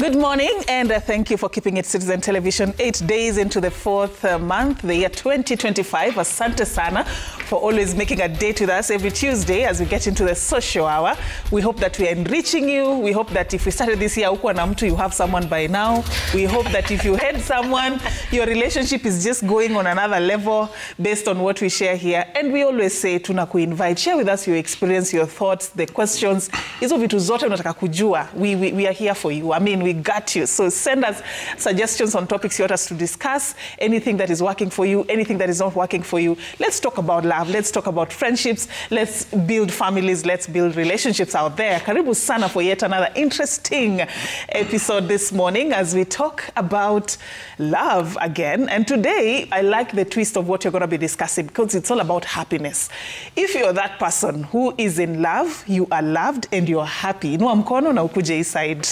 Good morning, and thank you for keeping it Citizen Television 8 days into the fourth month, the year 2025. Asante sana for always making a date with us every Tuesday as we get into the social hour. We hope that we are enriching you. We hope that if we started this year, you have someone by now. We hope that if you had someone, your relationship is just going on another level based on what we share here. And we always say, tunakuinvite, share with us your experience, your thoughts, the questions. Hizo vitu zote unataka kujua. We are here for you. I mean, we got you. So send us suggestions on topics you want us to discuss, anything that is working for you, anything that is not working for you. Let's talk about love. Let's talk about friendships. Let's build families. Let's build relationships out there. Karibu sana for yet another interesting episode this morning as we talk about love again. And today, I like the twist of what you're going to be discussing because it's all about happiness. If you're that person who is in love, you are loved, and you're happy. No, mkono na ukuje side.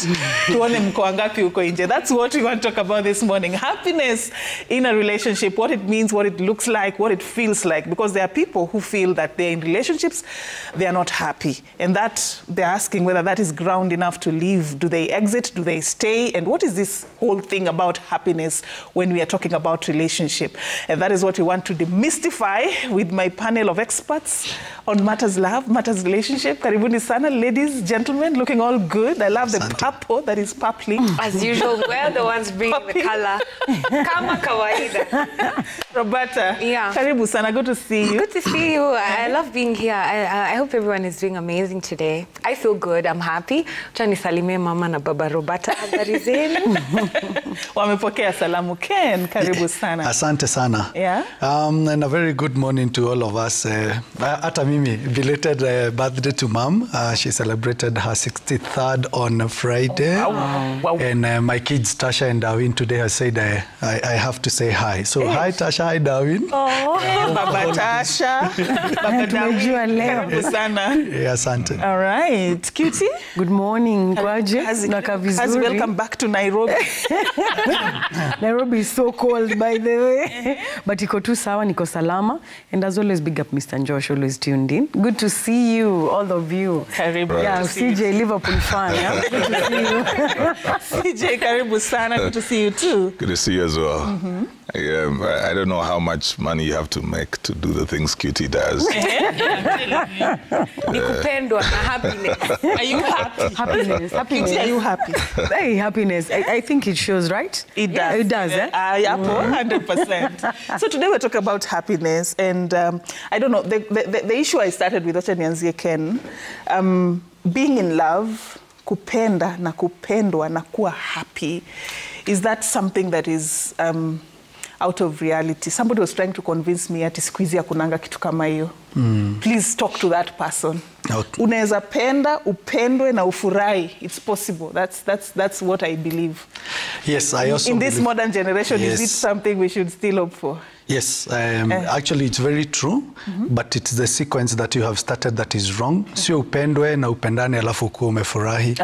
Tuone mko wangapi uko nje. That's what we want to talk about this morning. Happiness in a relationship, what it means, what it looks like, what it feels like. Because there are people who feel that they're in relationships, they are not happy. And that they're asking whether that is ground enough to leave. Do they exit? Do they stay? And what is this whole thing about happiness when we are talking about relationship? And that is what we want to demystify with my panel of experts on matters love, matters relationship. Karibuni sana, ladies, gentlemen, looking all good. I love the purple that is purpley. As usual, we're the ones bringing the color. Kama kawaida. Roberta, yeah. Karibu sana, good to see you. Good to see you. I love being here. I hope everyone is doing amazing today. I feel good. I'm happy. Chani salime mama na baba Roberta. Habari zenu? Wamepokea salamu. Ken, karibu sana. Asante sana. Yeah. And a very good morning to all of us. Ata mimi, belated birthday to Mom. She celebrated her 63rd on Friday. Oh, wow. Wow. And my kids, Tasha and Darwin, today has said I have to say hi. So hi Tasha, hi Darwin. Oh, Baba Tasha. Baba Darwin. Karibu sana. Yeah, asante. All right. Cutie? Good morning. As welcome back to Nairobi. Nairobi is so cold, by the way. But iko tu sawa, niko salama. And as always, big up Mr. Josh, always tuned in. Good to see you, all of you. Karibu. Yeah, CJ, Liverpool fan. Yeah? Good to see you. CJ, karibu sana. Good to see you too. Good to see you as well. I don't know how much money you have to make to do the things Cutie does. Nikupendwa na happiness. Are you happy? Happiness. Happiness. Are you happy? Hey, happiness. I think it shows, right? It does. Yeah, it does, eh? Yeah, 100%. So today we're talking about happiness. And I don't know, the issue I started with, Ken, being in love, kupenda na kupendwa na kuwa happy, is that something that is out of reality? Somebody was trying to convince me ati siku hizi hakunanga kitu kama hiyo. Please talk to that person. Okay. Unaweza penda, upendwe na ufurahi. It's possible. That's what I believe. Yes, I also in this believe, modern generation, yes. Is it something we should still hope for? Yes, actually it's very true, but it's the sequence that you have started that is wrong. Sio upendwe na upendane alafu kuwa umefurahi.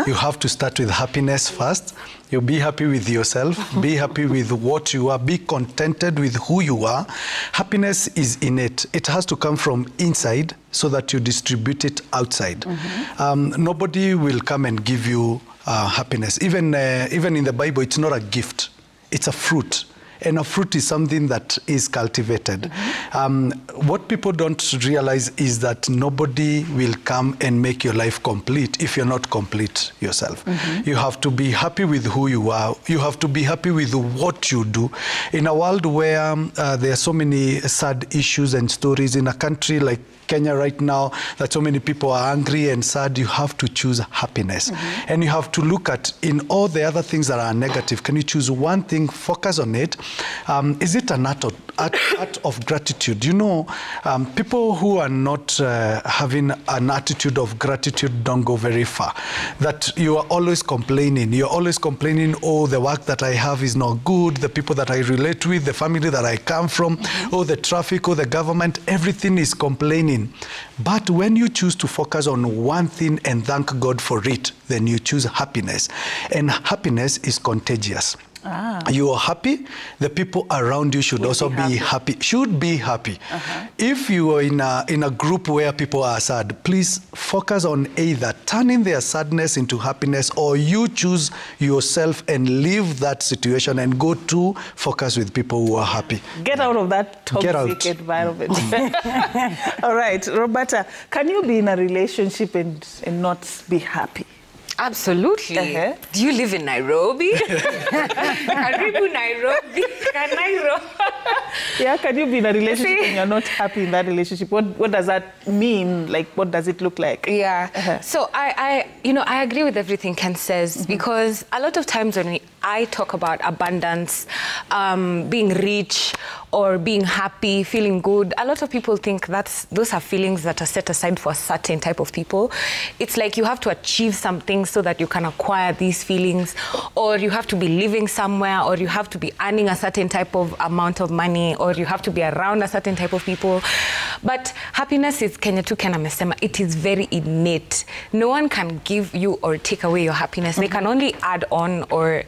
You have to start with happiness first. You be happy with yourself, be happy with what you are, be contented with who you are. Happiness is innate. It has to come from inside so that you distribute it outside. Nobody will come and give you happiness. Even in the Bible, it's not a gift, it's a fruit. And a fruit is something that is cultivated. What people don't realize is that nobody will come and make your life complete if you're not complete yourself. You have to be happy with who you are. You have to be happy with what you do. In a world where there are so many sad issues and stories, in a country like Kenya right now, that so many people are angry and sad, you have to choose happiness. And you have to look at, in all the other things that are negative, can you choose one thing, focus on it? Is it an act of gratitude? You know, people who are not having an attitude of gratitude don't go very far. That you are always complaining. You're always complaining, oh, the work that I have is not good, the people that I relate with, the family that I come from, oh, the traffic, oh, the government, everything is complaining. But when you choose to focus on one thing and thank God for it, then you choose happiness. And happiness is contagious. you are happy, the people around you should also be happy. Should be happy. If you are in a group where people are sad, please focus on either turning their sadness into happiness, or you choose yourself and leave that situation and go to focus with people who are happy. Get out of that toxic environment. All right, Roberta, can you be in a relationship and not be happy? Absolutely. Do you live in Nairobi? Karibu Nairobi. Yeah, can you be in a relationship and you're not happy in that relationship? What does that mean? Like, what does it look like? Yeah. So I agree with everything Ken says, because a lot of times when I talk about abundance, being rich, or being happy, feeling good, a lot of people think those are feelings that are set aside for a certain type of people. It's like you have to achieve something so that you can acquire these feelings, or you have to be living somewhere, or you have to be earning a certain type of amount of money, or you have to be around a certain type of people. But happiness is Kenya tu Kena mesema, it is very innate. No one can give you or take away your happiness. They can only add on or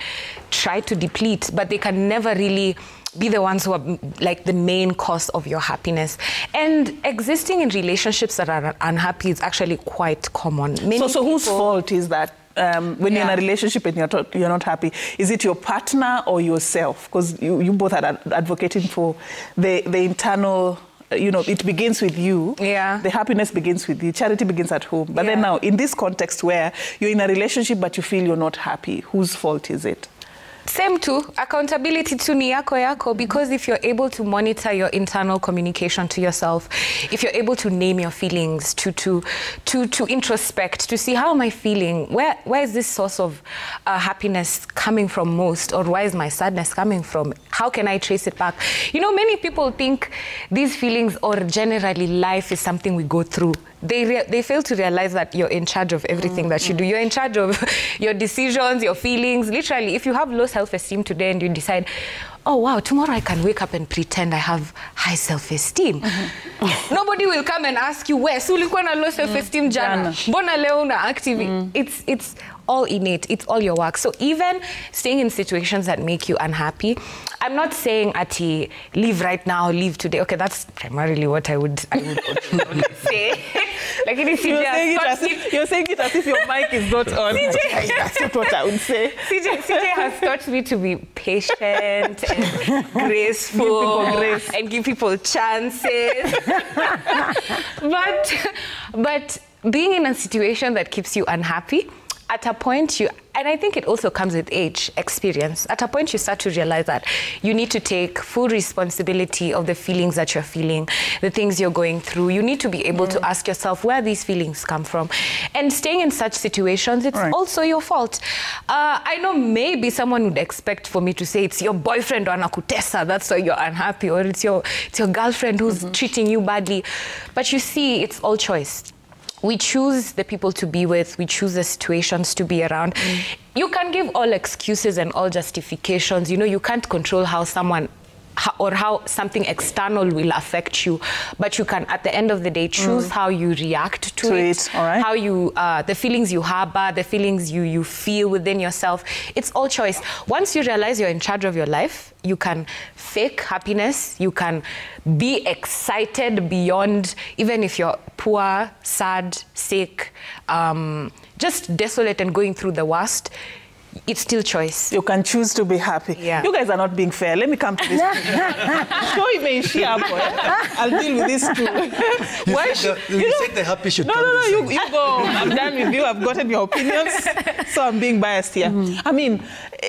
try to deplete, but they can never really be the ones who are like the main cause of your happiness. And existing in relationships that are unhappy is actually quite common. So whose fault is that? When you're in a relationship and you're not happy, is it your partner or yourself? Because you both are advocating for the internal, it begins with you. Yeah. The happiness begins with you. Charity begins at home. But then now, in this context where you're in a relationship but you feel you're not happy, whose fault is it? Same too. Accountability to ni yako, because if you're able to monitor your internal communication to yourself, if you're able to name your feelings, to introspect, to see how am I feeling, where is this source of happiness coming from most, or why is my sadness coming from? How can I trace it back? Many people think these feelings, or generally life, is something we go through. They fail to realize that you're in charge of everything that you do. You're in charge of your decisions, your feelings. Literally, if you have low self-esteem today and you decide, oh, wow, tomorrow I can wake up and pretend I have high self-esteem. Nobody will come and ask you, where? So ulikuwa na low self-esteem jana. Mbona leo una active? It's all innate. It's all your work. So even staying in situations that make you unhappy, I'm not saying ati leave right now, leave today. Okay, that's primarily what I would say. Like you're saying it as if your mic is not on. That's what I would say. CJ has taught me to be patient and graceful and give people chances. but being in a situation that keeps you unhappy, at a point and I think it also comes with age, experience. At a point you start to realize that you need to take full responsibility of the feelings that you're feeling, the things you're going through. You need to be able to ask yourself where these feelings come from. And staying in such situations, it's also your fault. I know maybe someone would expect for me to say it's your boyfriend or anakutesa, that's why you're unhappy, or it's your girlfriend who's treating you badly. But you see, it's all choice. We choose the people to be with. We choose the situations to be around. You can give all excuses and all justifications. You can't control how someone or how something external will affect you, but you can, at the end of the day, choose how you react to it, how you, the feelings you harbor, the feelings you feel within yourself. It's all choice. Once you realize you're in charge of your life, you can fake happiness, you can be excited beyond, even if you're poor, sad, sick, just desolate and going through the worst. It's still choice. You can choose to be happy. Yeah. You guys are not being fair. Let me come to this. I'll deal with this too. You said the happy should come. No, you go. I'm done with you. I've gotten your opinions. So I'm being biased here. I mean,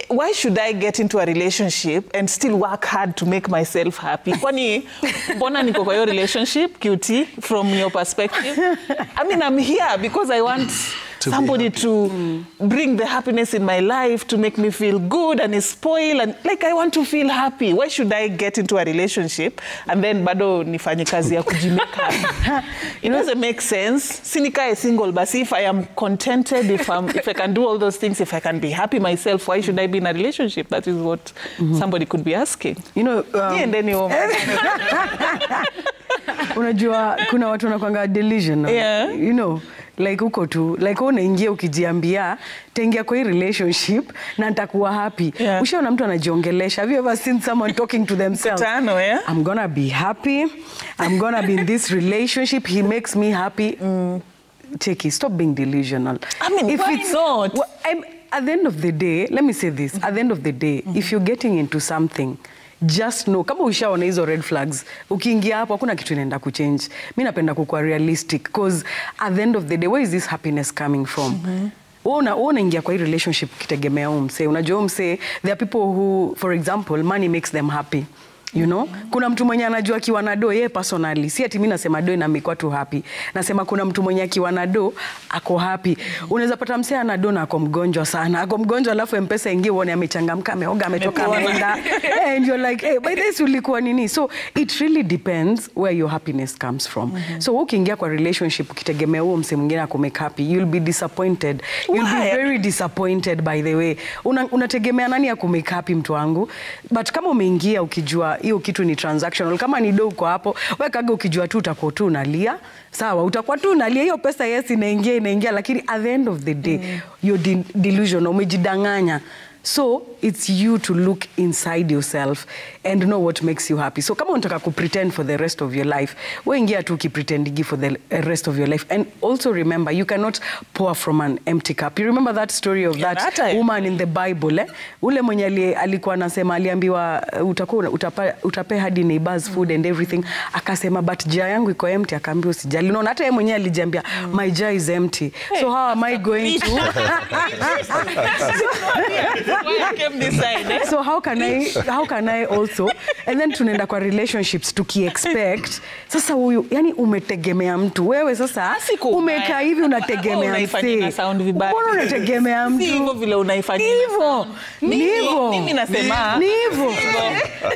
why should I get into a relationship and still work hard to make myself happy? Kwani, mbona niko kwa hiyo relationship, cutie, from your perspective? I mean, I'm here because I want somebody to bring the happiness in my life, to make me feel good and spoil, and like I want to feel happy. Why should I get into a relationship and then bado nifanye kazi ya kujimeka? It doesn't make sense. Sinikae single, but if I am contented, if I can do all those things, if I can be happy myself, why should I be in a relationship? That is what somebody could be asking. Unajua kuna watu wanakuanga delusional. like uko tu like unaingia ukijiambia tengia kwa hii relationship na nitakuwa happy. Ushaona mtu anajiongelesha. Have you ever seen someone talking to themselves? I'm gonna be happy, I'm gonna be in this relationship, he makes me happy. Take it, stop being delusional. I mean, if why not? At the end of the day, let me say this, at the end of the day, if you're getting into something, just know, kama ushaona hizo red flags, ukiingia hapo hakuna kitu inaenda kuchange. Mimi napenda kukuwa realistic, because at the end of the day, where is this happiness coming from? Unaingia kwa hii relationship ukitegemea umse. Unajua umse, there are people who, for example, money makes them happy. You know? Kuna mtu mwenye anajua akiwa na do, yeye personally, si ati mimi nasema do na mimi tu happy. Nasema kuna mtu mwenye akiwa na do ako happy. Unaweza pata msee ana do na ako mgonjwa sana. Ako mgonjwa alafu M-Pesa ingie uone amechangamka, ameoga, ametoka ameenda. And you're like, hey, by this ulikuwa nini? So it really depends where your happiness comes from. So ukiingia kwa relationship ukitegemea huo msee mwingine ako make happy, you'll be disappointed. You'll be very disappointed, by the way. Unategemea nani ya kumake happy mtu wangu? But kama umeingia ukijua hiyo kitu ni transactional, kama ni do uko hapo, wewe kaga ukijua tu utakuwa tu unalia, sawa, utakuwa tu unalia, hiyo pesa yes inaingia, lakini at the end of the day you're delusional, umejidanganya. So it's you to look inside yourself and know what makes you happy. So kama unataka ku pretend for the rest of your life, wewe ingia tu ukipretendigi for the rest of your life. And also remember, you cannot pour from an empty cup. You remember that story of that woman in the Bible, eh? Ule mwenye alikuwa anasema, aliambiwa utape hadi neighbors food and everything. Akasema but jar yangu iko empty. Akaambiwa usijali. Unaona hata yeye mwenyewe alijiambia my jar is empty. So how am I going to So how can I also, and then tunaenda kwa relationships tuki-expect sasa huyu, yani umetegemea mtu wewe, sasa umekaa hivi unategemea mtu, mbona unategemea mtu? Hivyo vile unaifanyia hivyo. Mimi nasema hivyo.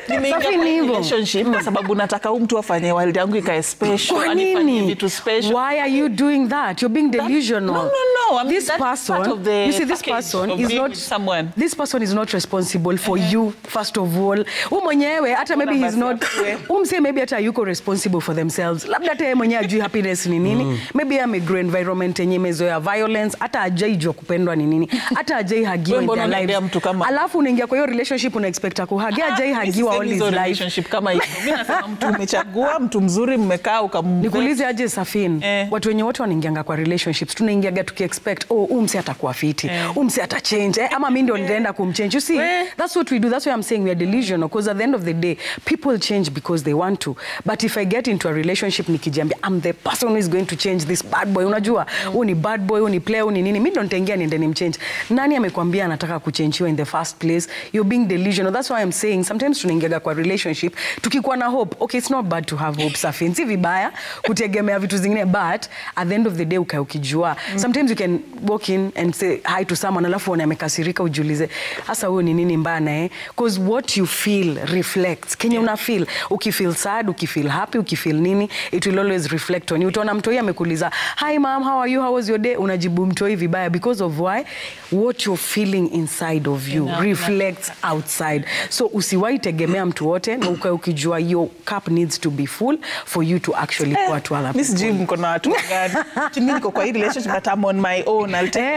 Nimeingia kwa relationship kwa sababu nataka mtu afanye world yangu ikae special, anifanyie vitu special. Why are you doing that? You're being delusional. No. I mean, this person, you see, this person is not someone. This person is not responsible for you, first of all. Mwenyewe hata maybe he's not. Umse maybe hata yuko responsible for themselves. Labda hata yeye mwenyewe ajui happiness ni nini. Maybe amegrow environment yenye mezoea violence, hata ajaijua kupendwa ni nini. Hata ajaihagiwa in their lives. Alafu unaingia kwa hiyo relationship una expect kuhagia, ajaihagiwa all his life. Relationship kama hiyo. Mimi nasema mtu umechagua, mtu mzuri mmekaa ukamve. Nikuulize aje Safin. Watu wenye wote wanaingianga kwa relationships, tunaingiaga tuki-expect umse atakuwa fiti. Umse atachange. Ama mimi ndio nitaenda kumchange. You see, that's what we do. That's why I'm saying we are delusional, because at the end of the day, people change because they want to. But if I get into a relationship nikijiambia I'm the person who is going to change this bad boy, unajua, huyu ni bad boy, huyu ni player, huyu ni nini, mimi ndo nitaingia niende nimchange. Nani amekwambia anataka kuchange in the first place? You're being delusional. That's why I'm saying sometimes tunaingia kwa relationship tukikuwa na hope. Okay, it's not bad to have hope, Safin. Si vibaya kutegemea vitu zingine, but at the end of the day ukijua. Sometimes you can walk in and say hi to someone alafu amekasirika, ujiulize hasa huyo ni nini mbaya naye, because what you feel reflects. Kenya una feel, ukifeel sad, ukifeel happy, ukifeel nini, it will always reflect on you. Utaona mtoi amekuuliza hi mom, how are you, how was your day, unajibu mtoi vibaya because of why what you're feeling inside of you reflects outside. So usiwahi tegemea mtu wote, na ukijua your cup needs to be full for you to actually pour to other people. Miss Jim, mko na watu gani? Mimi niko kwa hii relationship but I'm on my own.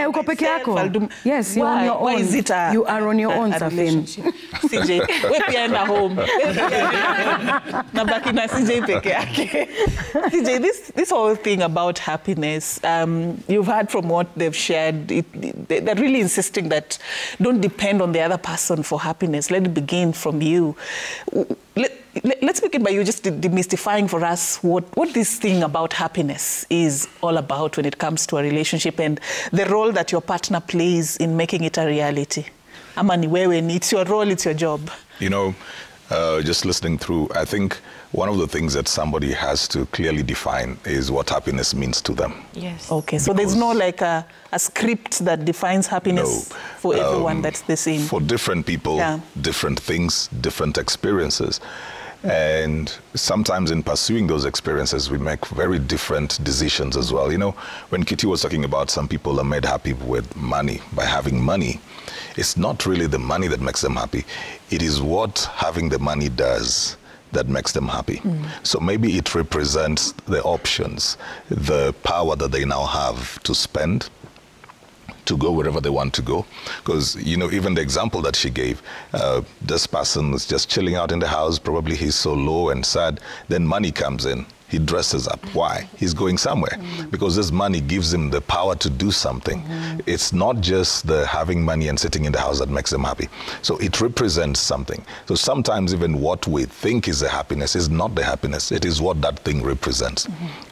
Uko peke yako. Yes, you're on your own. You are on your own, Safin. CJ, wewe pia enda home. Na baki na CJ peke yake. CJ, this whole thing about happiness, you've heard from what they've shared. They're really insisting that don't depend on the other person for happiness. Let it begin from you. Let's begin by you just demystifying for us what this thing about happiness is all about when it comes to a relationship and the role that your partner plays in making it a reality. Amani wewe, it's your role, it's your job. You know, just listening through, I think one of the things that somebody has to clearly define is what happiness means to them. Yes. Okay, so there's no like a script that defines happiness for everyone that's the same. For different people, different things, different experiences. And sometimes in pursuing those experiences, we make very different decisions as well. You know, when Kitty was talking about some people are made happy with money, by having money, it's not really the money that makes them happy. It is what having the money does that makes them happy. So maybe it represents the options, the power that they now have to spend, to go wherever they want to go. Because, you know, even the example that she gave, this person is just chilling out in the house, probably he's so low and sad, then money comes in. He dresses up. Why? He's going somewhere. Because this money gives him the power to do something. It's not just the having money and sitting in the house that makes them happy. So it represents something. So sometimes even what we think is a happiness is not the happiness. It is what that thing represents.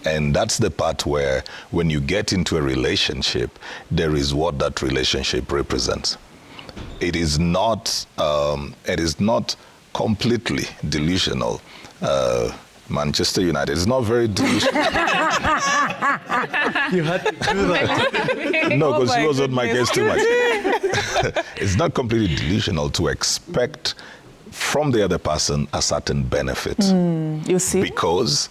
And that's the part where when you get into a relationship, there is what that relationship represents. It is not completely delusional. Manchester United is not very delusional. You had to do that. No, because she was on my case too much. It's not completely delusional to expect from the other person a certain benefit. You see? Because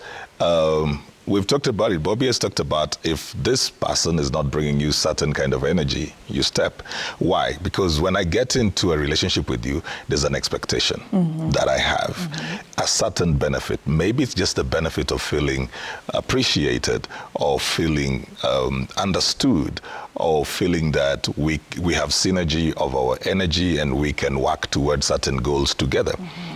we've talked about it. Bobby has talked about if this person is not bringing you certain kind of energy, you step. Why? Because when I get into a relationship with you, there's an expectation that I have, a certain benefit. Maybe it's just the benefit of feeling appreciated or feeling understood or feeling that we have synergy of our energy and we can work towards certain goals together.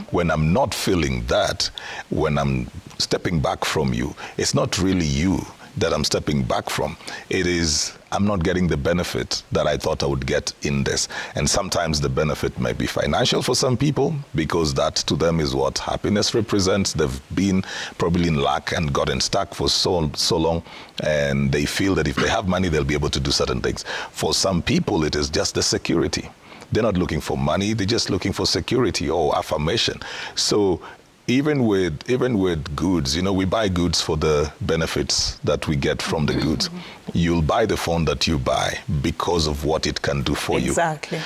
When I'm not feeling that, when I'm stepping back from you, it's not really you that I'm stepping back from. It is, I'm not getting the benefit that I thought I would get in this. And sometimes the benefit may be financial for some people, because that to them is what happiness represents. They've been probably in lack and gotten stuck for so long, and they feel that if they have money, they'll be able to do certain things. For some people, it is just the security. They're not looking for money, they're just looking for security or affirmation. So even with goods, you know, we buy goods for the benefits that we get from the goods. You'll buy the phone that you buy because of what it can do for you. Exactly.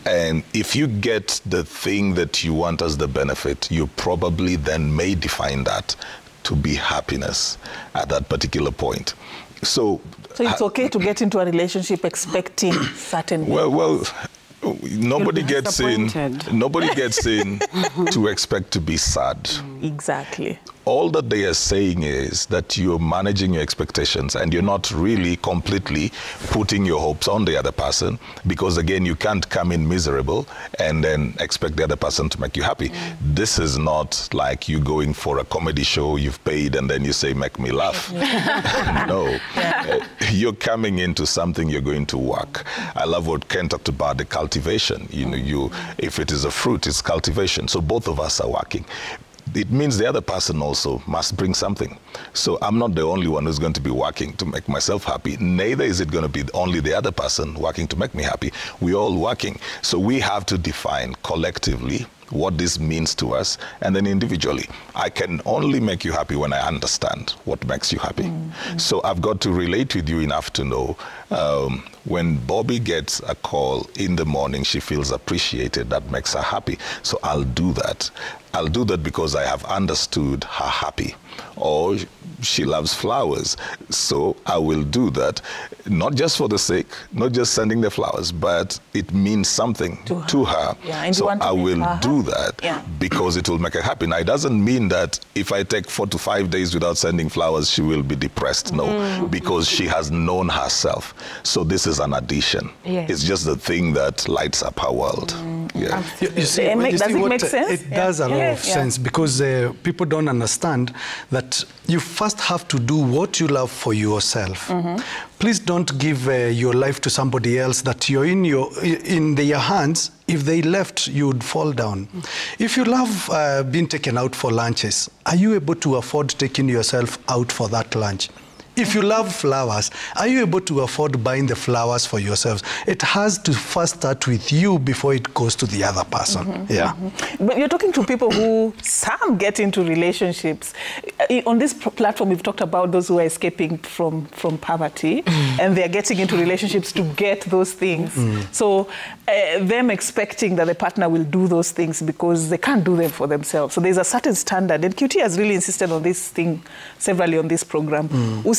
And if you get the thing that you want as the benefit, you probably then may define that to be happiness at that particular point. So it's okay to get into a relationship expecting certain well, nobody gets in to expect to be sad. Exactly. All that they are saying is that you're managing your expectations and you're not really completely putting your hopes on the other person, because again, you can't come in miserable and then expect the other person to make you happy. This is not like you going for a comedy show, you've paid and then you say, make me laugh. No. You're coming into something, you're going to work. I love what Ken talked about, the cultivation. You know, if it is a fruit, it's cultivation. So both of us are working. It means the other person also must bring something. So I'm not the only one who's going to be working to make myself happy. Neither is it going to be only the other person working to make me happy. We're all working. So we have to define collectively what this means to us, and then individually. I can only make you happy when I understand what makes you happy. So I've got to relate with you enough to know when Bobby gets a call in the morning, she feels appreciated, that makes her happy. So I'll do that. I'll do that because I have understood her happy. Or she loves flowers, so I will do that, not just for the sake, not just sending the flowers, but it means something to her. Yeah, and so I will do that because it will make her happy. Now, it doesn't mean that if I take 4 to 5 days without sending flowers, she will be depressed. No, because she has known herself. So this is an addition. Yes. It's just the thing that lights up her world. Yeah. You see, does it make sense? It does a lot of sense, because people don't understand that you first have to do what you love for yourself. Please don't give your life to somebody else that you're in their hands. If they left, you would fall down. If you love being taken out for lunches, are you able to afford taking yourself out for that lunch? If you love flowers, are you able to afford buying the flowers for yourselves? It has to first start with you before it goes to the other person. But you're talking to people who, some get into relationships. On this platform, we've talked about those who are escaping from poverty, and they're getting into relationships to get those things. So them expecting that the partner will do those things because they can't do them for themselves. So there's a certain standard, and QT has really insisted on this thing severally on this program.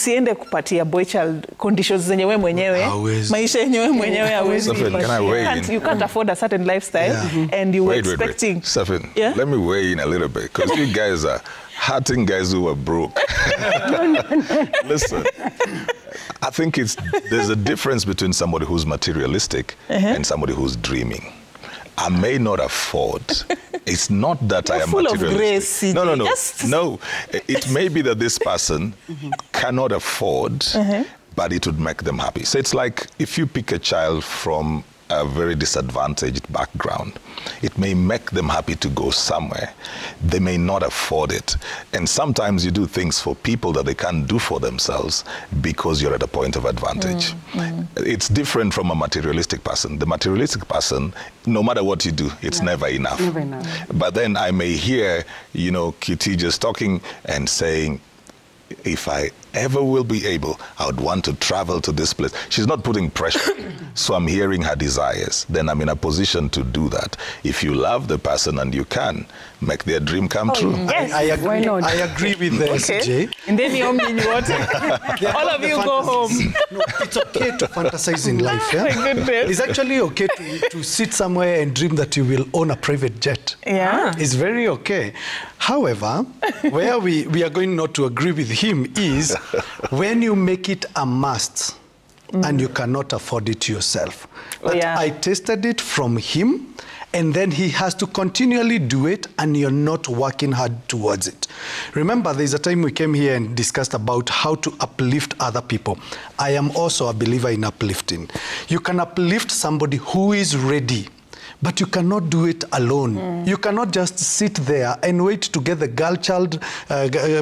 usiende kupatia boy child conditions zenye wewe mwenyewe, maisha yenye wewe mwenyewe hawezi. You can't afford a certain lifestyle, and you were expecting. Stephen, let me weigh in a little bit, because you guys are hurting guys who are broke. Listen, I think there's a difference between somebody who's materialistic and somebody who's dreaming. I may not afford. It's not that I am full materialistic. Of grace, no. Just... No, it may be that this person cannot afford, but it would make them happy. So it's like if you pick a child from a very disadvantaged background, it may make them happy to go somewhere. They may not afford it. And sometimes you do things for people that they can't do for themselves because you're at a point of advantage. It's different from a materialistic person. The materialistic person, no matter what you do, it's never enough. Never enough. But then I may hear, you know, Kitty just talking and saying, if I ever will be able, I would want to travel to this place. She's not putting pressure. So I'm hearing her desires. Then I'm in a position to do that. If you love the person and you can, make their dream come true. Yes. I agree. Why not? I agree with SJ. And then you mean what? All of you go home. No, it's okay to fantasize in life. Yeah? My goodness. It's actually okay to sit somewhere and dream that you will own a private jet. Yeah. It's very okay. However, where we are going not to agree with him is when you make it a must and you cannot afford it yourself. I tasted it from him, and then he has to continually do it, and you're not working hard towards it. Remember, there's a time we came here and discussed about how to uplift other people. I am also a believer in uplifting. You can uplift somebody who is ready, but you cannot do it alone. You cannot just sit there and wait to get the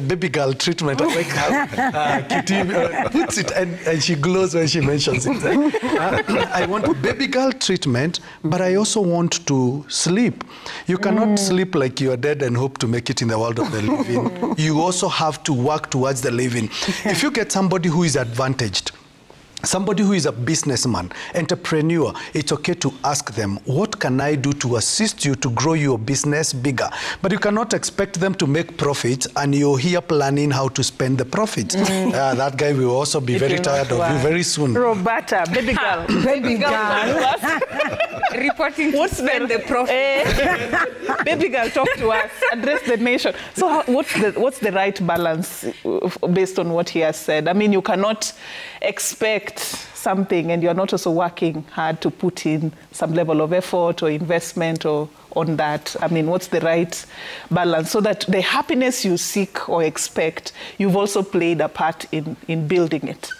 baby girl treatment. Like how Kitty puts it, and she glows when she mentions it. I want baby girl treatment, but I also want to sleep. You cannot sleep like you are dead and hope to make it in the world of the living. You also have to work towards the living. If you get somebody who is advantaged, somebody who is a businessman, entrepreneur, it's okay to ask them, what can I do to assist you to grow your business bigger? But you cannot expect them to make profits and you're here planning how to spend the profits. That guy will also be very tired of you very soon. Roberta, baby girl. Baby girl. Reporting to spend the profit. Baby girl, talk to us. Address the nation. So what's the right balance based on what he has said? I mean, you cannot expect something and you're not also working hard to put in some level of effort or investment or on that. I mean, what's the right balance so that the happiness you seek or expect, you've also played a part in building it?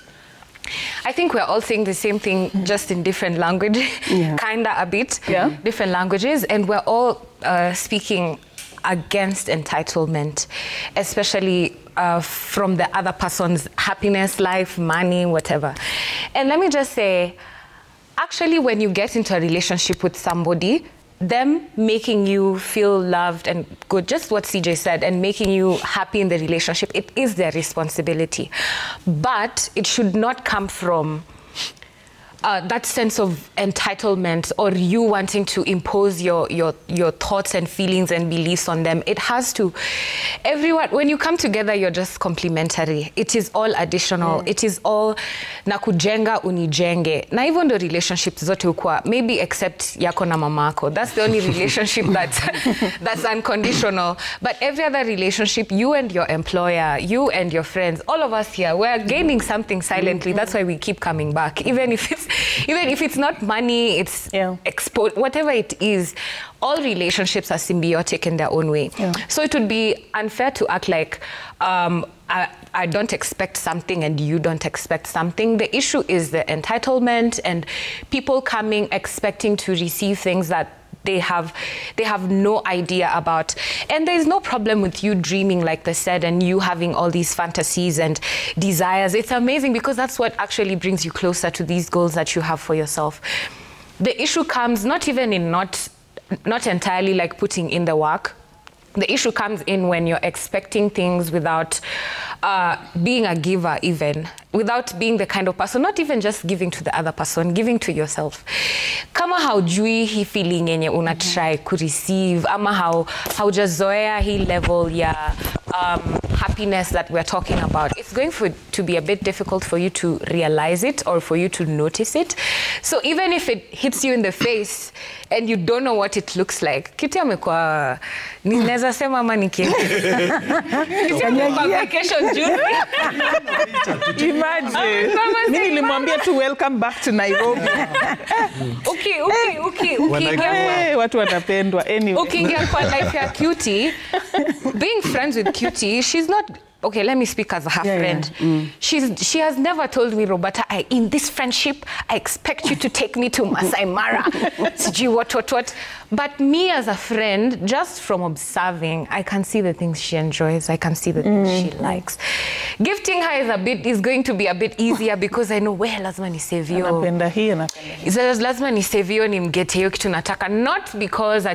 I think we're all saying the same thing, just in different language, kinda a bit, different languages, and we're all speaking against entitlement, especially from the other person's happiness, life, money, whatever. And let me just say, actually, when you get into a relationship with somebody, them making you feel loved and good, just what CJ said, and making you happy in the relationship, it is their responsibility. But it should not come from that sense of entitlement or you wanting to impose your thoughts and feelings and beliefs on them. It has to, everyone, when you come together, you're just complementary. It is all additional. It is all nakujenga unijenge. Na even the relationships zote ukwa, maybe except yako na mamako. That's the only relationship that's unconditional. But every other relationship, you and your employer, you and your friends, all of us here, we're gaining something silently. That's why we keep coming back. Even if it's not money, it's whatever it is, all relationships are symbiotic in their own way. So it would be unfair to act like I don't expect something and you don't expect something. The issue is the entitlement and people coming expecting to receive things that they have no idea about. And there's no problem with you dreaming, like they said, and you having all these fantasies and desires. It's amazing because that's what actually brings you closer to these goals that you have for yourself. The issue comes not even in not entirely like putting in the work. The issue comes in when you're expecting things without being a giver even, without being the kind of person, not even just giving to the other person, giving to yourself. Kama haujui hii feeling yenye una try ku receive, ama haujazoea hii level ya happiness that we're talking about, it's going to be a bit difficult for you to realize it or for you to notice it. So even if it hits you in the face and you don't know what it looks like, kiti amekuwa ninaweza sema ama nikienda kiti amekuwa vacation June. Imagine. Mimi nilimwambia tu welcome back to Nairobi. Okay. Watu wanapendwa anyway. Ukiingia kwa life ya Cutie, being friends with Cutie, she's not, okay, let me speak as her friend. She has never told me, Roberta, in this friendship, I expect you to take me to Masai Mara. what. But me as a friend, just from observing, I can see the things she enjoys. I can see the things she likes. Gifting her is going to be a bit easier because I know, well, lazima ni sevio. Anapenda hii, lazima ni sevio nimgete hiyo kitu nataka. Not because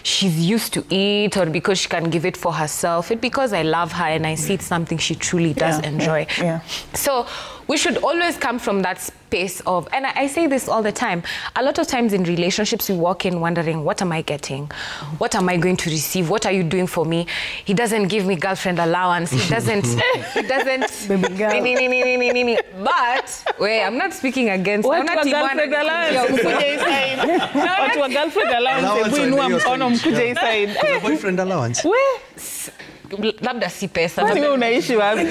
she's used to it or because she can give it for herself. It's because I love her and I see it's something she truly does enjoy. Yeah. So we should always come from that space of, and I say this all the time, a lot of times in relationships we walk in wondering, what am I getting? What am I going to receive? What are you doing for me? He doesn't give me girlfriend allowance. He doesn't baby girl. But wait, I'm not speaking against girlfriend allowance. Girlfriend allowance. Boyfriend allowance. Labda si pesa. Wewe unaishi wapi?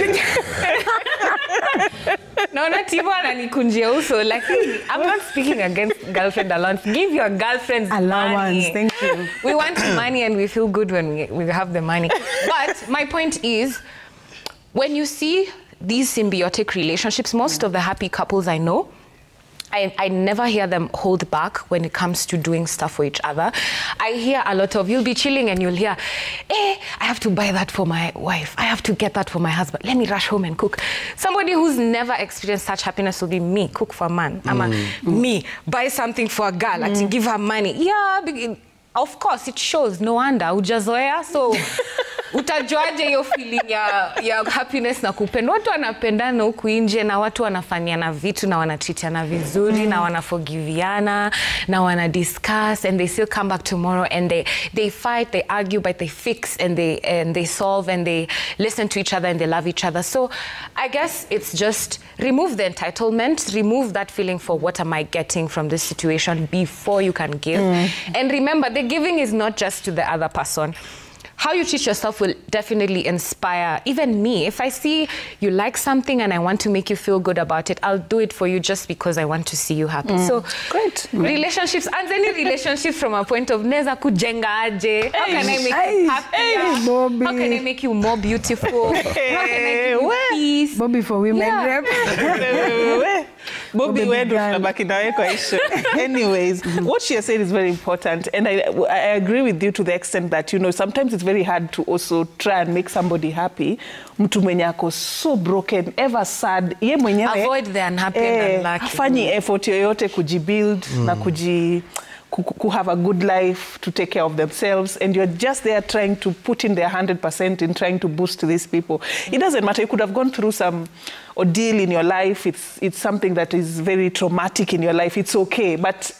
Naona Tivo ananikunjia uso, lakini I'm not speaking against girlfriend allowance. Give your girlfriends allowance. Money. Thank you. We want money and we feel good when we have the money. But my point is, when you see these symbiotic relationships, most of the happy couples I know, I never hear them hold back when it comes to doing stuff for each other. I hear a lot of, you'll be chilling and you'll hear, I have to buy that for my wife. I have to get that for my husband. Let me rush home and cook. Somebody who's never experienced such happiness will be me, cook for a man. Me, buy something for a girl, like to give her money. Yeah, of course, it shows. No wonder. Ujazoea, so utajuaje hiyo feeling ya happiness na kupenda. Watu wanapendana huku nje na watu wanafanyana vitu na wanatreatiana vizuri na wanaforgiviana na wanadiscuss and they still come back tomorrow and they fight, they argue, but they fix and they solve and they listen to each other and they love each other. So I guess it's just remove the entitlement, remove that feeling for what am I getting from this situation before you can give. And remember, the giving is not just to the other person. How you treat yourself will definitely inspire even me. If I see you like something and I want to make you feel good about it, I'll do it for you just because I want to see you happy. So great. Relationships, and any relationships from a point of neza kujenga aje. How can I make you happier? How can I make you more beautiful? How can I give you peace? Bobby for women rep. Bobby, where do tunabaki nawe kwa issue? Anyways, what she has said is very important, and I agree with you to the extent that, you know, sometimes it's very hard to also try and make somebody happy. Mtu mwenye ako so broken, ever sad, ye mwenyewe avoid the unhappy and unlucky. Hafanyi effort yoyote kujibuild na ku have a good life, to take care of themselves, and you're just there trying to put in their 100% in trying to boost these people. It doesn't matter. You could have gone through some ordeal in your life. It's something that is very traumatic in your life. It's okay. But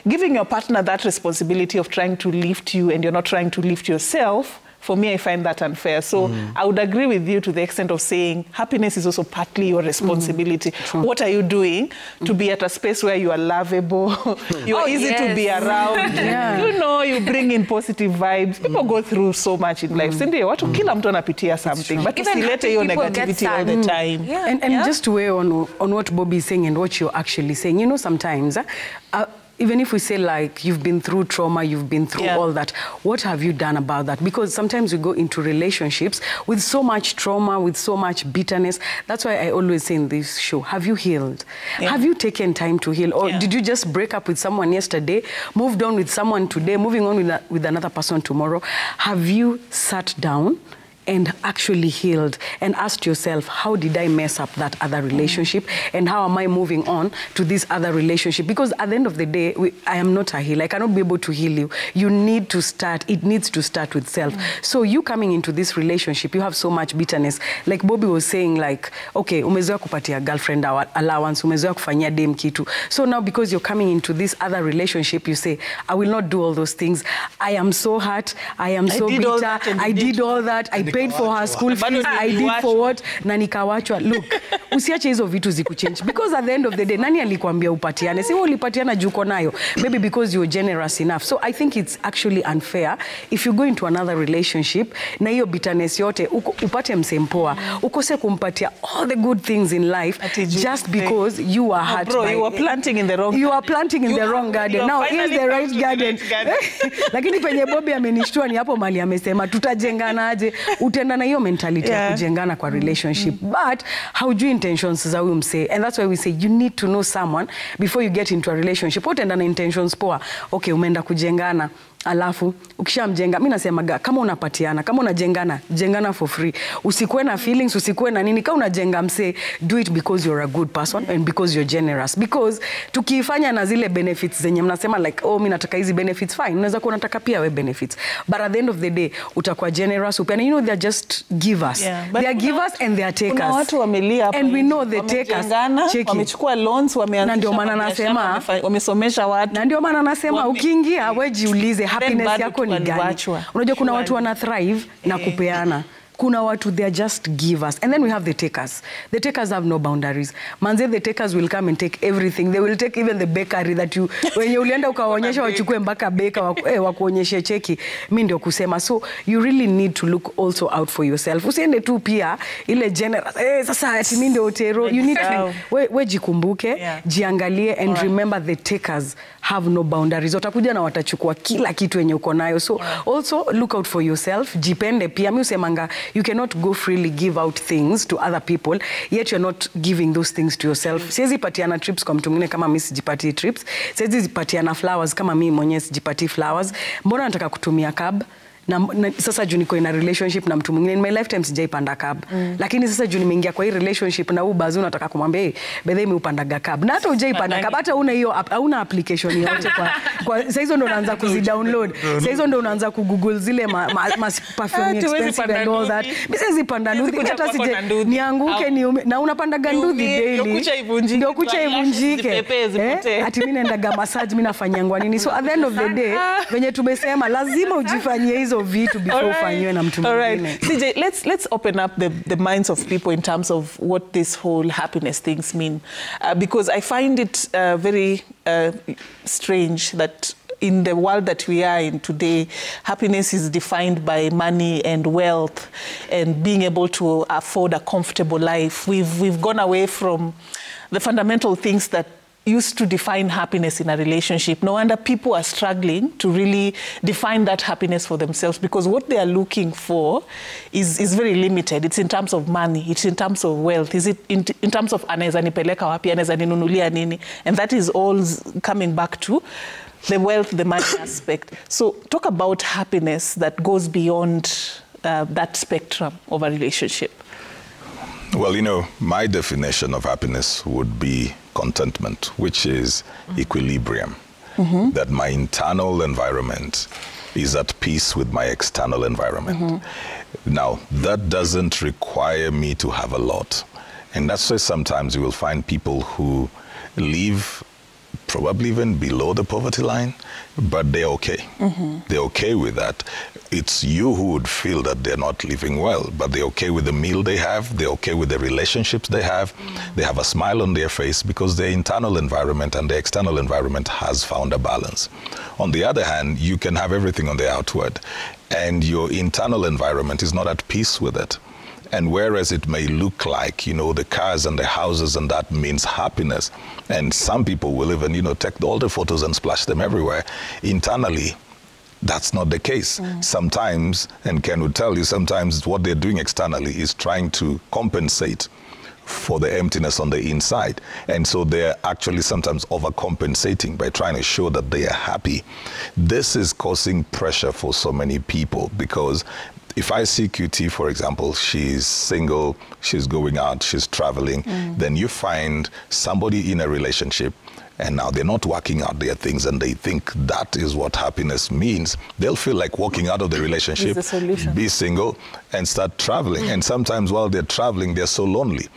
giving your partner that responsibility of trying to lift you and you're not trying to lift yourself, for me, I find that unfair. So I would agree with you to the extent of saying happiness is also partly your responsibility. What are you doing to be at a space where you are lovable, you're easy to be around, you know, you bring in positive vibes. People go through so much in life. Sindio, watu kila mtu anapitia something, but usilete your negativity all the time. And just to weigh on what Bobby is saying and what you're actually saying, you know, sometimes even if we say like you've been through trauma, you've been through all that, what have you done about that? Because sometimes we go into relationships with so much trauma, with so much bitterness. That's why I always say in this show, have you healed? Have you taken time to heal? Or did you just break up with someone yesterday, moved on with someone today, moving on with another person tomorrow? Have you sat down and actually healed and asked yourself, how did I mess up that other relationship? And how am I moving on to this other relationship? Because at the end of the day, I am not a healer. I cannot be able to heal you. You need to start, it needs to start with self. So you coming into this relationship, you have so much bitterness. Like Bobby was saying, like, okay, umezoea kupatia girlfriend allowance, umezoea kufanyia dem kitu. So now because you're coming into this other relationship, you say, I will not do all those things. I am so hurt. I am so bitter. I did all that. I paid for her school fees. I did for what? Na nikawachwa. Look, usiache hizo vitu zikuchange. Because at the end of the day, nani alikuambia upatiane? Si ulipatiana juko nayo. Maybe because you're generous enough. So I think it's actually unfair if you go into another relationship na hiyo bitterness yote upate msempoa. Ukose kumpatia all the good things in life just because you are hurt by... You are planting in the wrong garden. You are planting in the wrong garden. Now, here's the right garden. Lakini penye Bobby amenishtua ni hapo mali amesema tutajengana aje, utenda na hiyo mentality ya kujengana kwa relationship. But haujui intentions za huyu msee, and that's why we say you need to know someone before you get into a relationship. Utenda na intentions poa. Okay, umeenda kujengana. Alafu ukishamjenga, mimi nasema kama unapatiana, kama unajengana, jengana for free. Usikuwe na feelings, usikuwe na nini. Kama unajenga msee, do it because you're a good person and because you're generous. Because tukifanya na zile benefits zenye mnasema like, oh, mimi nataka hizi benefits, fine. Unaweza kuwa unataka pia we benefits. But at the end of the day, utakuwa generous. Upiana, you know, they're just givers. They are givers and they are takers. Kuna watu wamelia hapo. And we know the takers. Wamechukua loans, wameanzisha. Na ndio maana nasema, wamesomesha watu. Na ndio maana nasema ukiingia wewe jiulize happiness yako ni gani? Unajua kuna watu wana thrive na kupeana. Kuna watu, they are just givers. And then we have the takers. The takers have no boundaries. Manze, the takers will come and take everything. They will take even the bakery that you, when you ulienda ukawaonyesha wachukue mpaka beka, wakuonyeshe cheki. Mimi ndio kusema. So you really need to look also out for yourself. Usiende tu pia ile generous. Sasa ati mimi ndio otero. You need to, we jikumbuke, jiangalie and remember the takers have no boundaries. Watakuja na watachukua kila kitu yenye uko nayo. So also look out for yourself. Jipende pia. Mimi usemanga, you cannot go freely give out things to other people, yet you're not giving those things to yourself. Siwezi patiana trips kwa mtu mwingine kama mimi sijipatii trips. Siwezi patiana flowers kama mimi mwenyewe sijipatii flowers. Mbona nataka kutumia cab? Na sasa juu niko in a relationship na mtu mwingine, in my lifetime sijaipanda cab. Lakini sasa juu nimeingia kwa hii relationship na Uber, nataka kumwambia hey, bedhe mimi upandaga cab. Na hata hujaipanda cab, hata una hiyo hauna application yote kwa sasa hizo ndo unaanza kuzidownload. Sasa hizo ndo unaanza kugoogle zile perfume expensive and all that. Mimi siwezi panda nduthi, hata sije nianguke na unapandaga nduthi daily. Ndio kucha ivunjike. Ati mimi naendaga massage, mimi nafanyangwa nini? So at the end of the day, venye tumesema lazima ujifanyie hizo vitu before ufanywe na mtu mwingine. CJ, let's open up the minds of people in terms of what this whole happiness things mean, because I find it very strange that in the world that we are in today, happiness is defined by money and wealth and being able to afford a comfortable life. We've gone away from the fundamental things that used to define happiness in a relationship. No wonder people are struggling to really define that happiness for themselves, because what they are looking for is very limited. It's in terms of money, it's in terms of wealth, is it in terms of anaweza nipeleka wapi, anaweza ninunulia nini, and that is all coming back to the wealth, the money aspect. So talk about happiness that goes beyond that spectrum of a relationship. Well, you know, my definition of happiness would be contentment, which is equilibrium. That my internal environment is at peace with my external environment. Now, that doesn't require me to have a lot. And that's why sometimes you will find people who live probably even below the poverty line, but they're okay. They're okay with that. It's you who would feel that they're not living well, but they're okay with the meal they have, they're okay with the relationships they have a smile on their face because their internal environment and their external environment has found a balance. On the other hand, you can have everything on the outward, and your internal environment is not at peace with it. And whereas it may look like, you know, the cars and the houses and that means happiness, and some people will even, you know, take all the photos and splash them everywhere, internally, that's not the case. Sometimes, and Ken would tell you, sometimes what they're doing externally is trying to compensate for the emptiness on the inside. And so they're actually sometimes overcompensating by trying to show that they are happy. This is causing pressure for so many people because if I see QT, for example, she's single, she's going out, she's traveling, then you find somebody in a relationship and now they're not working out their things and they think that is what happiness means, they'll feel like walking out of the relationship, be single, and start traveling. And sometimes while they're traveling, they're so lonely.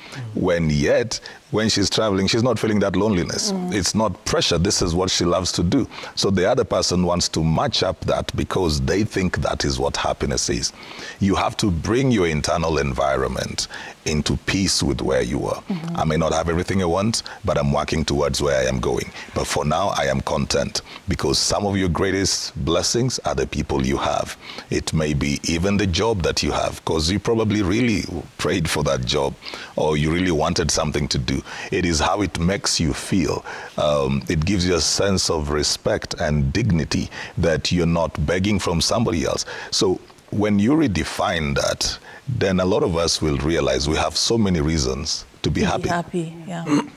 When she's traveling, she's not feeling that loneliness. It's not pressure. This is what she loves to do. So the other person wants to match up that because they think that is what happiness is. You have to bring your internal environment into peace with where you are. I may not have everything I want, but I'm working towards where I am going. But for now, I am content because some of your greatest blessings are the people you have. It may be even the job that you have because you probably really prayed for that job or you really wanted something to do. It is how it makes you feel. It gives you a sense of respect and dignity that you're not begging from somebody else. So when you redefine that, then a lot of us will realize we have so many reasons to be happy.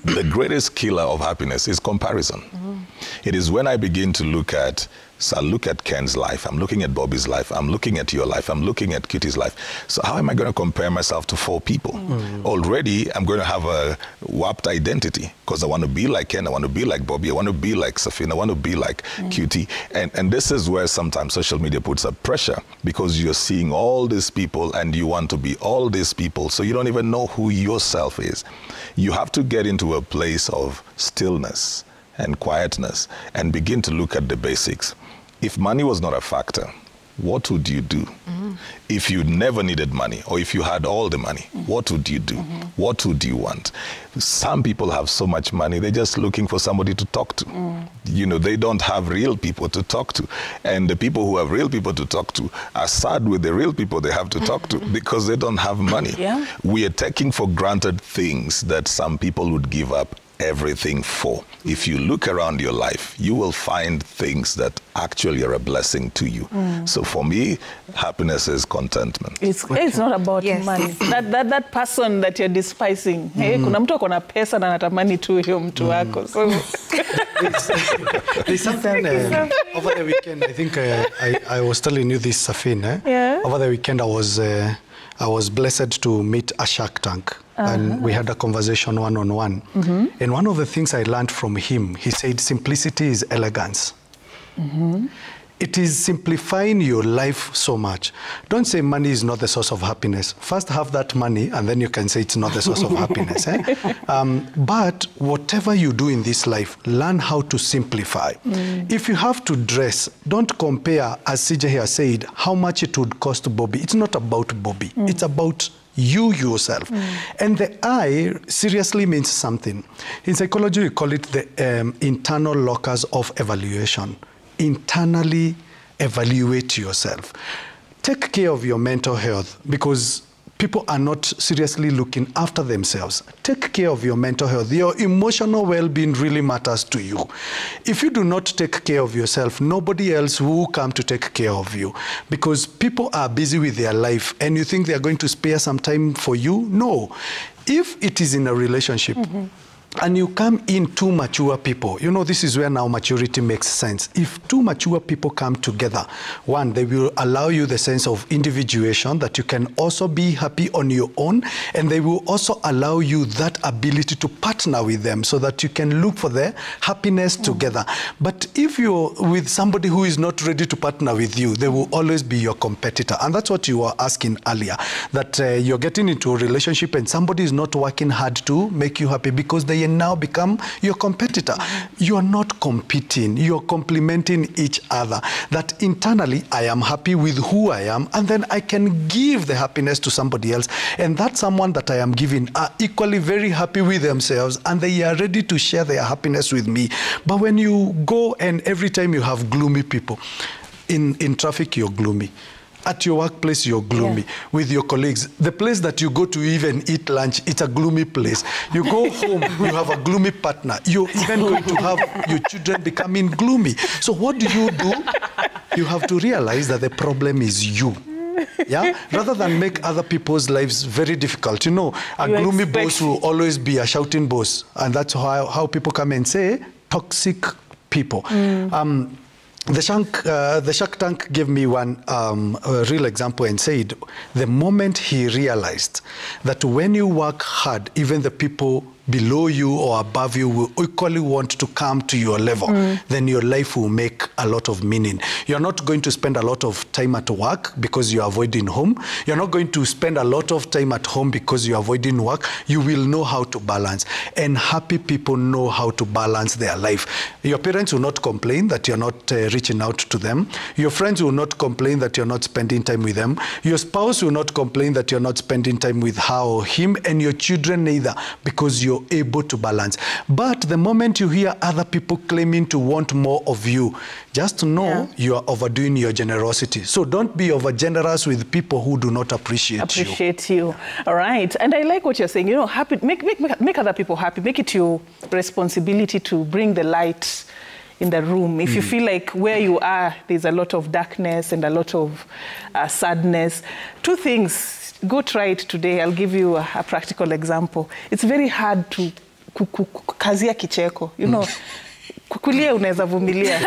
The greatest killer of happiness is comparison. It is when I begin to look at, so I look at Ken's life, I'm looking at Bobby's life, I'm looking at your life, I'm looking at Kitty's life. So how am I going to compare myself to 4 people? Already, I'm going to have a warped identity because I want to be like Ken, I want to be like Bobby, I want to be like Safina, I want to be like Cutie. And this is where sometimes social media puts up pressure because you're seeing all these people and you want to be all these people, so you don't even know who yourself is. You have to get into a place of stillness and quietness and begin to look at the basics. If money was not a factor, what would you do? If you never needed money or if you had all the money, what would you do? What would you want? Some people have so much money, they're just looking for somebody to talk to. You know, they don't have real people to talk to. And the people who have real people to talk to are sad with the real people they have to talk to because they don't have money. We are taking for granted things that some people would give up everything for. If you look around your life, you will find things that actually are a blessing to you. So for me, happiness is contentment. It's not about money. That person that you're despising. Hey, kuna mtu akona pesa na anatamani tu hiyo mtu wako. So there's something over the weekend. I think I was telling you this, Safin. Over the weekend, I was blessed to meet a Shark Tank. And we had a conversation one-on-one. And one of the things I learned from him, he said, simplicity is elegance. It is simplifying your life so much. Don't say money is not the source of happiness. First have that money, and then you can say it's not the source of happiness. But whatever you do in this life, learn how to simplify. If you have to dress, don't compare, as CJ here said, how much it would cost Bobby. It's not about Bobby. It's about you yourself. And the I seriously means something. In psychology, we call it the internal locus of evaluation. Internally evaluate yourself. Take care of your mental health because people are not seriously looking after themselves. Take care of your mental health. Your emotional well-being really matters to you. If you do not take care of yourself, nobody else will come to take care of you because people are busy with their life and you think they are going to spare some time for you? No. If it is in a relationship, and you come in two mature people, you know, this is where now maturity makes sense. If two mature people come together, one, they will allow you the sense of individuation, that you can also be happy on your own, and they will also allow you that ability to partner with them so that you can look for the happiness together. But if you're with somebody who is not ready to partner with you, they will always be your competitor. And that's what you were asking earlier, that you're getting into a relationship and somebody is not working hard to make you happy because they now become your competitor. You are not competing, you're complementing each other. That internally, I am happy with who I am, and then I can give the happiness to somebody else. And that someone that I am giving are equally very happy with themselves, and they are ready to share their happiness with me. But when you go and every time you have gloomy people, in traffic, you're gloomy. At your workplace, you're gloomy. With your colleagues, the place that you go to even eat lunch, it's a gloomy place. You go home, you have a gloomy partner. You're even going to have your children becoming gloomy. So what do? You have to realize that the problem is you. Yeah? Rather than make other people's lives very difficult. You know, a gloomy boss will always be a shouting boss. And that's how people come and say toxic people. The Shark Tank gave me one real example and said, the moment he realized that when you work hard, even the people below you or above you will equally want to come to your level, then your life will make a lot of meaning. You're not going to spend a lot of time at work because you're avoiding home. You're not going to spend a lot of time at home because you're avoiding work. You will know how to balance. And happy people know how to balance their life. Your parents will not complain that you're not reaching out to them. Your friends will not complain that you're not spending time with them. Your spouse will not complain that you're not spending time with her or him, and your children neither, because you're able to balance. But the moment you hear other people claiming to want more of you, just know you are overdoing your generosity. So don't be over generous with people who do not appreciate you. All right. And I like what you're saying. You know, happy, make other people happy. Make it your responsibility to bring the light in the room. If you feel like where you are, there's a lot of darkness and a lot of sadness. Two things. Go try it today. I'll give you a practical example. It's very hard to kazia kicheko. You know, kukulia unaweza vumilia.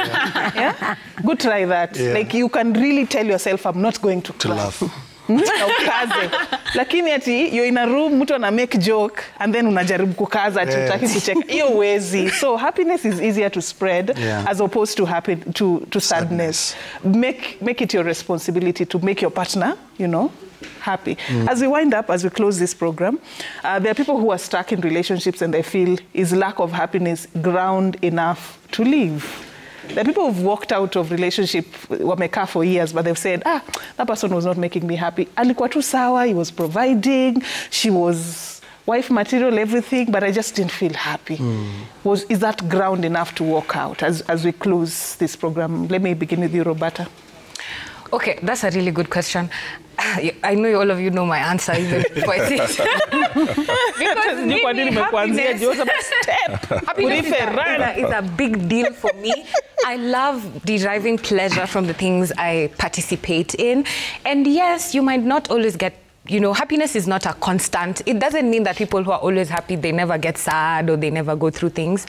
Yeah? Go try that. Yeah. Like you can really tell yourself, I'm not going to laugh. Ukaze. Lakini ati you're in a room, mtu ana make joke, and then unajaribu kukaza ati utaki kucheka. Hiyo huwezi. So happiness is easier to spread as opposed to sadness. Make it your responsibility to make your partner, you know, happy. As we wind up, as we close this program, there are people who are stuck in relationships and they feel, is lack of happiness ground enough to leave? There are people who've walked out of relationship, wamekaa for years, but they've said, that person was not making me happy. Alikuwa tu sawa, he was providing, she was wife material, everything, but I just didn't feel happy. Is that ground enough to walk out? As we close this program, let me begin with you, Roberta. Okay, that's a really good question. I know all of you know my answer even before I say it. Because happiness is a big deal for me. I love deriving pleasure from the things I participate in. And yes, you might not always get, you know, happiness is not a constant. It doesn't mean that people who are always happy, they never get sad or they never go through things.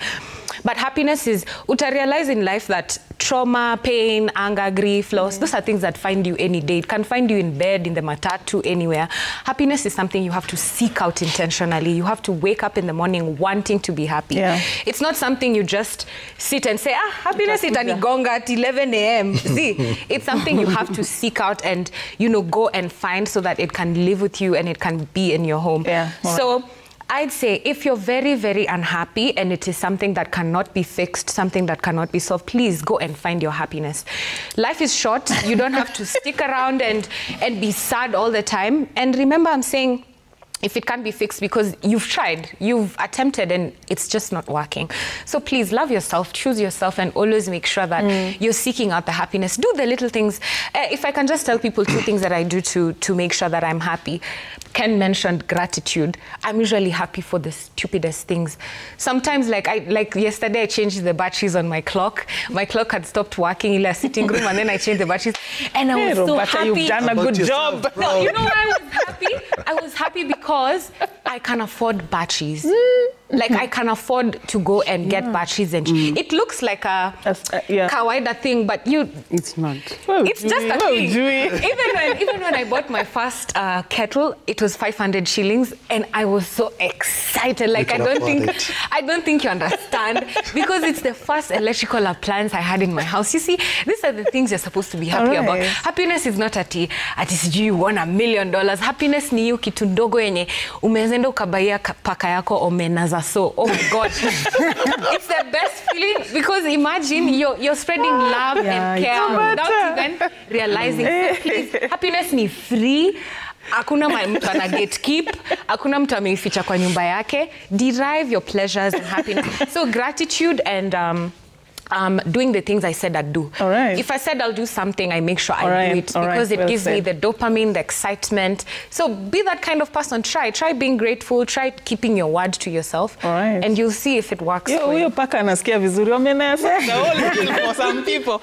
But happiness is, uta realize in life that trauma, pain, anger, grief, loss, those are things that find you any day. It can find you in bed, in the matatu, anywhere. Happiness is something you have to seek out intentionally. You have to wake up in the morning wanting to be happy. Yeah. It's not something you just sit and say, happiness itanigonga at 11 a.m. See, it's something you have to seek out and, you know, go and find so that it can live with you and it can be in your home. Yeah. So I'd say if you're very, very unhappy and it is something that cannot be fixed, something that cannot be solved, please go and find your happiness. Life is short. You don't have to stick around and be sad all the time. And remember, I'm saying, if it can't be fixed because you've tried, you've attempted, and it's just not working. So please love yourself, choose yourself, and always make sure that you're seeking out the happiness. Do the little things. If I can just tell people 2 things that I do to make sure that I'm happy. Ken mentioned gratitude. I'm usually happy for the stupidest things. Sometimes, like yesterday, I changed the batteries on my clock. My clock had stopped working in a sitting room, and then I changed the batteries. And I was so happy. You've done a good job. No, you know why I was happy? I was happy because I can afford batteries. Like I can afford to go and get batteries and it looks like a kawaida thing, but it's not. It's just a thing. Even when I bought my first kettle, it was 500 shillings, and I was so excited. Like I don't think you understand, because it's the first electrical appliance I had in my house. You see, these are the things you're supposed to be happy about. Happiness is not ati you won $1 million. Happiness ni hiyo kitu ndogo yenye umezenda ukabaia paka yako omenaza. So, oh my God, it's the best feeling, because imagine you're spreading love and care without even realizing. So please, happiness ni free. Hakuna mtu ana gatekeep, hakuna mtu ameificha kwa nyumba yake. Derive your pleasures and happiness. So gratitude and doing the things I said I'd do. All right. If I said I'll do something, I make sure I do it, because it gives me the dopamine, the excitement. So be that kind of person. Try being grateful. Try keeping your word to yourself. All right. And you'll see if it works. Huyo paka anasikia vizuri. For some people.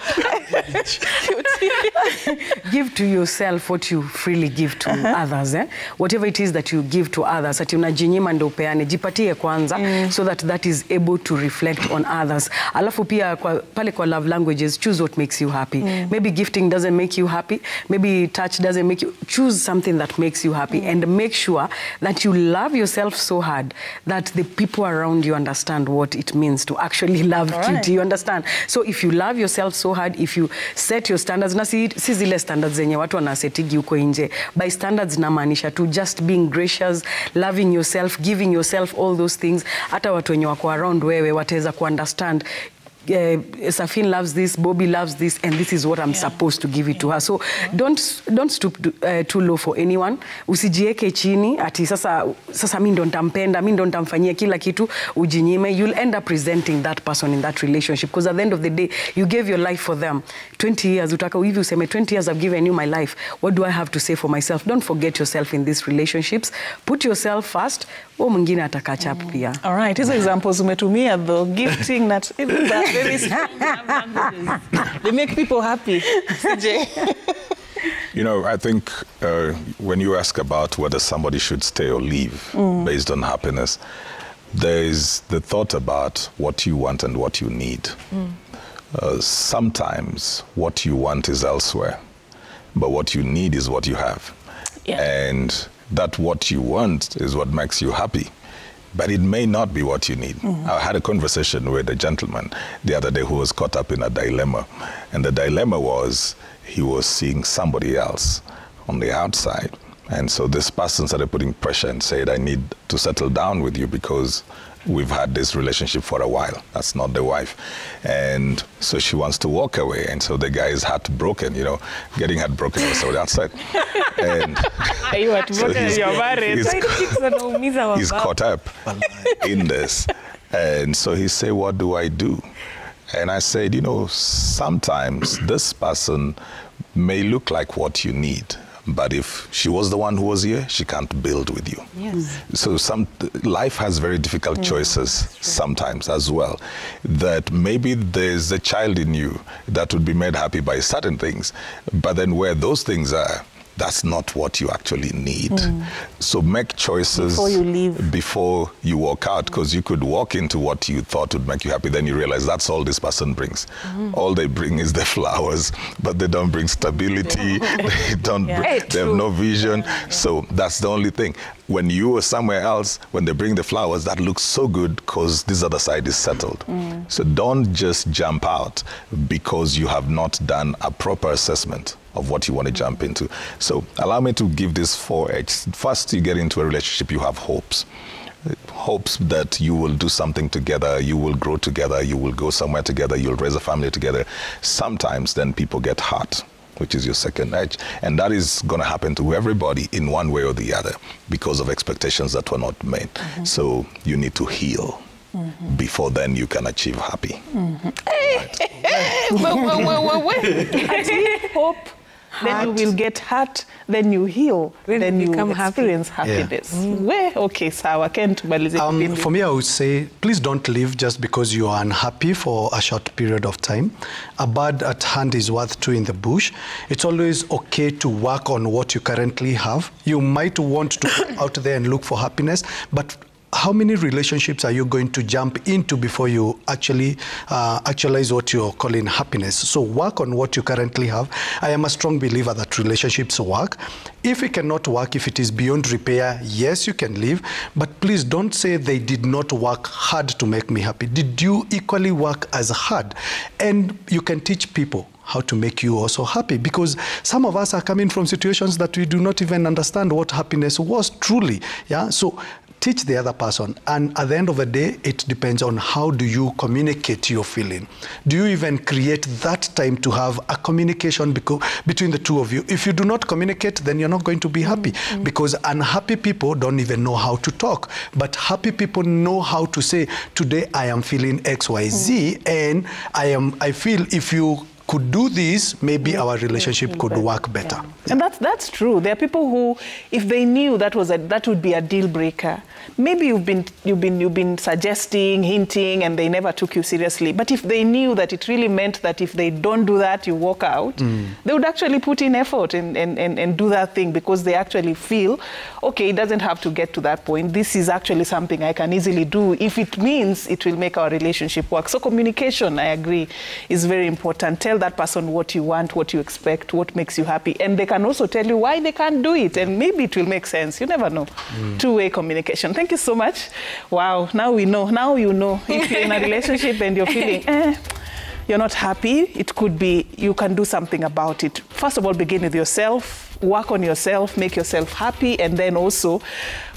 Give to yourself what you freely give to others. Whatever it is that you give to others, ati unajinyima ndo upeane, jipatie kwanza, so that is able to reflect on others. Alafu pia pia pale kwa love languages, choose what makes you happy. Maybe gifting doesn't make you happy. Maybe touch doesn't make you. Choose something that makes you happy and make sure that you love yourself so hard that the people around you understand what it means to actually love Kitty. You understand? So if you love yourself so hard, if you set your standards, na si zile standards zenye watu wanasetigi huko nje. By standards namaanisha to just being gracious, loving yourself, giving yourself all those things. Hata watu wenye wako around wewe wataweza ku-understand. Safin loves this, Bobby loves this, and this is what I'm supposed to give it to her. So don't stoop too low for anyone. Usijieke chini ati sasa mimi ndo nitampenda, mimi ndo nitamfanyia kila kitu, ujinyime. You'll end up resenting that person in that relationship, because at the end of the day you gave your life for them. 20 years utaka hivi useme 20 years I've given you my life. What do I have to say for myself? Don't forget yourself in these relationships. Put yourself first. Mwingine ata catch up pia. All right, hizo examples umetumia though, gifting that even that very strong languages. They make people happy. CJ. You know, I think when you ask about whether somebody should stay or leave based on happiness, there is the thought about what you want and what you need. Sometimes what you want is elsewhere, but what you need is what you have. Yeah. And that what you want is what makes you happy, but it may not be what you need. I had a conversation with a gentleman the other day who was caught up in a dilemma. And the dilemma was he was seeing somebody else on the outside. And so this person started putting pressure and said, I need to settle down with you because we've had this relationship for a while. That's not the wife. And so she wants to walk away. And so the guy is heartbroken, you know, getting heartbroken was on the outside. And so he's caught up in this. And so he said, what do I do? And I said, you know, sometimes this person may look like what you need, but if she was the one who was here, she can't build with you. Yes. So life has very difficult choices sometimes as well. That maybe there's a child in you that would be made happy by certain things, but then where those things are, that's not what you actually need. So make choices before you leave, before you walk out, because you could walk into what you thought would make you happy, then you realize that's all this person brings. All they bring is the flowers, but they don't bring stability. They don't. They have no vision. So that's the only thing. When you are somewhere else, when they bring the flowers, that looks so good because this other side is settled. So don't just jump out because you have not done a proper assessment of what you want to jump into. So allow me to give this 4 H's. First, you get into a relationship, you have hopes. Hopes that you will do something together, you will grow together, you will go somewhere together, you'll raise a family together. Sometimes then people get hurt, which is your second edge. And that is going to happen to everybody in one way or the other because of expectations that were not made. So you need to heal. Before then you can achieve happy. Hope, then you will get hurt, then you heal, then you experience happiness. Okay, sawa. For me, I would say, please don't leave just because you are unhappy for a short period of time. A bird at hand is worth two in the bush. It's always okay to work on what you currently have. You might want to go out there and look for happiness, but how many relationships are you going to jump into before you actually actualize what you're calling happiness? So work on what you currently have. I am a strong believer that relationships work. If it cannot work, if it is beyond repair, yes, you can leave. But please don't say they did not work hard to make me happy. Did you equally work as hard? And you can teach people how to make you also happy, because some of us are coming from situations that we do not even understand what happiness was truly. Yeah, so teach the other person, and at the end of the day, it depends on how do you communicate your feeling. Do you even create that time to have a communication between the two of you? If you do not communicate, then you're not going to be happy, because unhappy people don't even know how to talk, but happy people know how to say, today I am feeling X, Y, Z, and I feel if you could do this, maybe our relationship could work better. And that's true. There are people who, if they knew that would be a deal breaker, maybe you've been suggesting, hinting, and they never took you seriously. But if they knew that it really meant that if they don't do that, you walk out, they would actually put in effort and do that thing, because they actually feel, okay, it doesn't have to get to that point. This is actually something I can easily do if it means it will make our relationship work. So communication, I agree, is very important. Tell that person what you want, what you expect, what makes you happy. And they can also tell you why they can't do it. And maybe it will make sense. You never know. Two-way communication. Thank you so much. Wow, now we know. Now you know. If you're in a relationship and you're feeling, you're not happy, it could be you can do something about it. First of all, begin with yourself, work on yourself, make yourself happy, and then also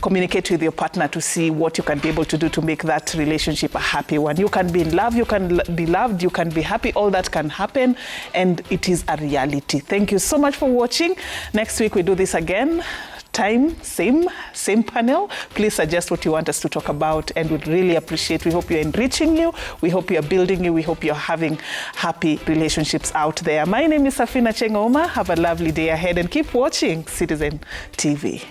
communicate with your partner to see what you can be able to do to make that relationship a happy one. You can be in love, you can be loved, you can be happy, all that can happen, and it is a reality. Thank you so much for watching. Next week we do this again. Time, same panel. Please suggest what you want us to talk about, and we'd really appreciate. We hope you're enriching you. We hope you're building you. We hope you're having happy relationships out there. My name is Safina Chengoma. Have a lovely day ahead and keep watching Citizen TV.